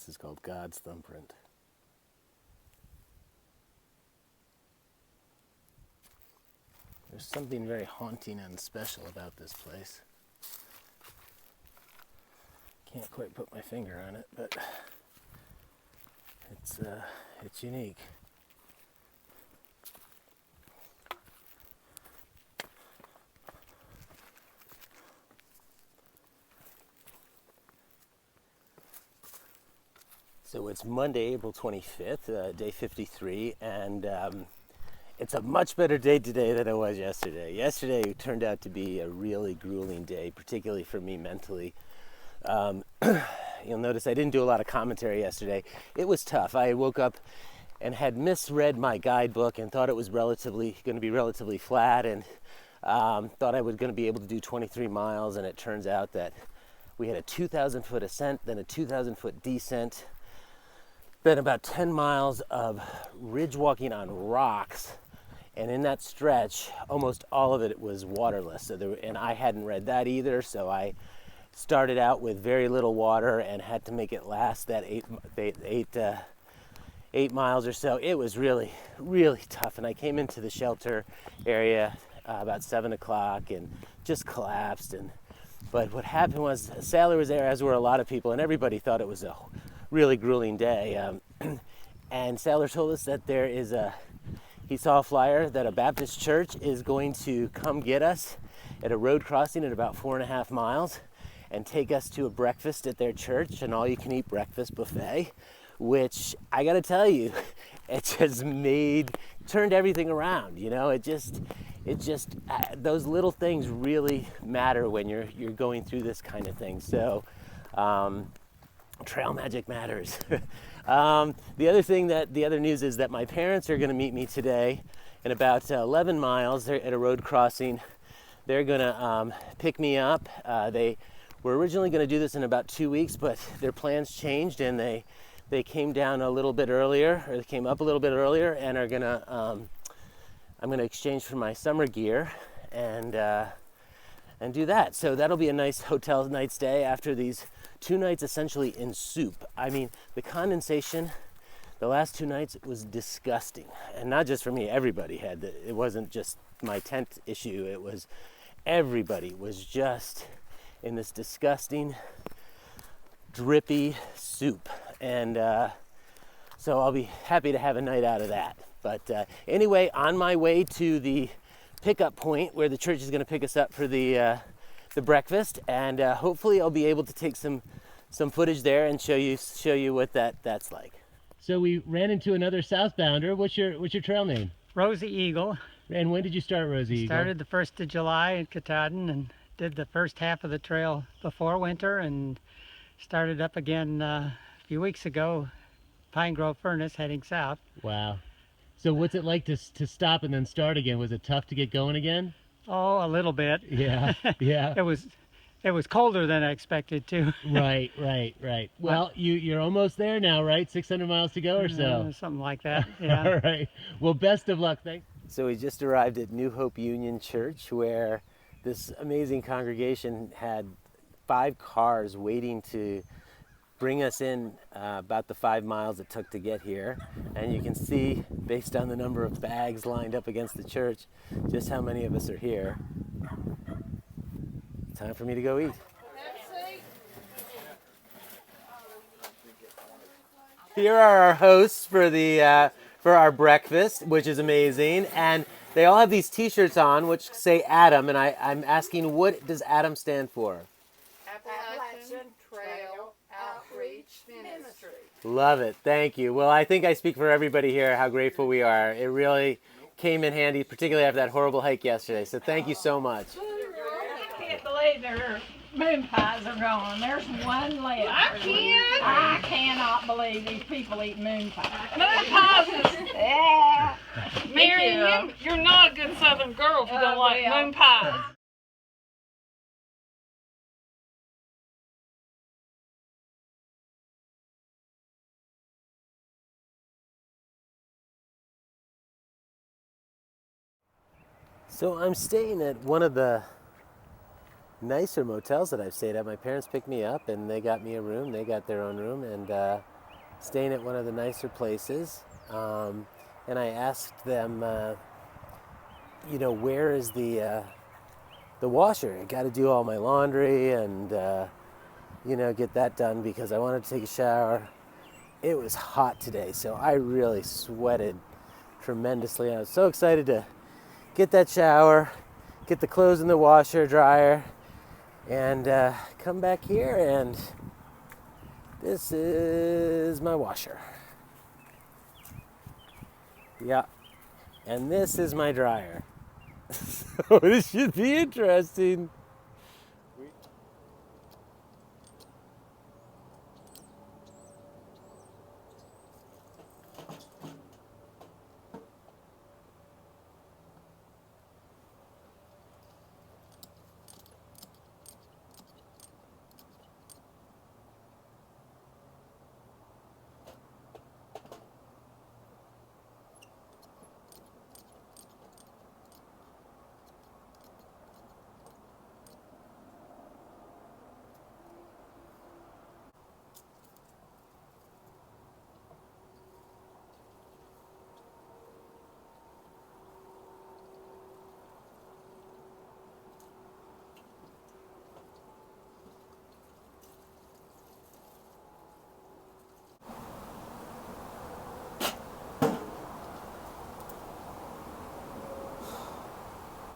This is called God's Thumbprint. There's something very haunting and special about this place. Can't quite put my finger on it, but it's unique. So it's Monday, April 25th, day 53, and it's a much better day today than it was yesterday. Yesterday turned out to be a really grueling day, particularly for me mentally. You'll notice I didn't do a lot of commentary yesterday. It was tough. I woke up and had misread my guidebook and thought it was going to be relatively flat, and thought I was going to be able to do 23 miles, and it turns out that we had a 2,000 foot ascent, then a 2,000 foot descent, then about 10 miles of ridge walking on rocks, and in that stretch, almost all of it was waterless. And I hadn't read that either, so I started out with very little water and had to make it last that eight miles or so. It was really, really tough, and I came into the shelter area about 7 o'clock and just collapsed. But what happened was, a sailor was there, as were a lot of people, and everybody thought it was a really grueling day. And Sailor told us that he saw a flyer that a Baptist church is going to come get us at a road crossing at about 4.5 miles and take us to a breakfast at their church, an all-you-can-eat breakfast buffet, which I gotta tell you, it just turned everything around. You know, it just those little things really matter when you're going through this kind of thing. So trail magic matters. The other news is that my parents are going to meet me today in about 11 miles. They're at a road crossing. They're going to pick me up. They were originally going to do this in about 2 weeks, but their plans changed, and they came down a little bit earlier, or they came up a little bit earlier, and are going to I'm going to exchange for my summer gear and do that. So that'll be a nice hotel night stay after these 2 nights essentially in soup. I mean, the condensation the last 2 nights was disgusting. And not just for me, everybody had it wasn't just my tent issue. It was everybody was just in this disgusting, drippy soup. And so I'll be happy to have a night out of that. But anyway, on my way to the pickup point where the church is going to pick us up for the breakfast, and hopefully I'll be able to take some footage there and show you what that's like. So we ran into another southbounder. What's your trail name? Rosie Eagle. And when did you start, Rosie Eagle? Started the 1st of July in Katahdin and did the first half of the trail before winter, and started up again a few weeks ago, Pine Grove Furnace, heading south. Wow. So what's it like to stop and then start again? Was it tough to get going again? Oh, a little bit. Yeah, yeah. It was colder than I expected too. Right. Well, you're almost there now, right? 600 miles to go or so? Something like that, yeah. All right. Well, best of luck. Thanks. So we just arrived at New Hope Union Church, where this amazing congregation had 5 cars waiting to bring us in about the 5 miles it took to get here. And you can see, based on the number of bags lined up against the church, just how many of us are here. Time for me to go eat. Here are our hosts for our breakfast, which is amazing. And they all have these t-shirts on which say Adam, and I'm asking, what does Adam stand for? Appalachian Trail Outreach Ministry. Love it. Thank you. Well, I think I speak for everybody here how grateful we are. It really came in handy, particularly after that horrible hike yesterday. So thank you so much. I can't believe their moon pies are gone. There's one left. I cannot believe these people eat moon pies. Moon pies is... Yeah. Mary, you're not a good Southern girl if you don't like moon pies. So I'm staying at one of the nicer motels that I've stayed at. My parents picked me up and they got me a room. They got their own room, and staying at one of the nicer places. And I asked them, where is the washer? I got to do all my laundry and get that done because I wanted to take a shower. It was hot today, so I really sweated tremendously. I was so excited to get that shower, get the clothes in the washer, dryer, and come back here, and this is my washer. Yeah, and this is my dryer. So this should be interesting.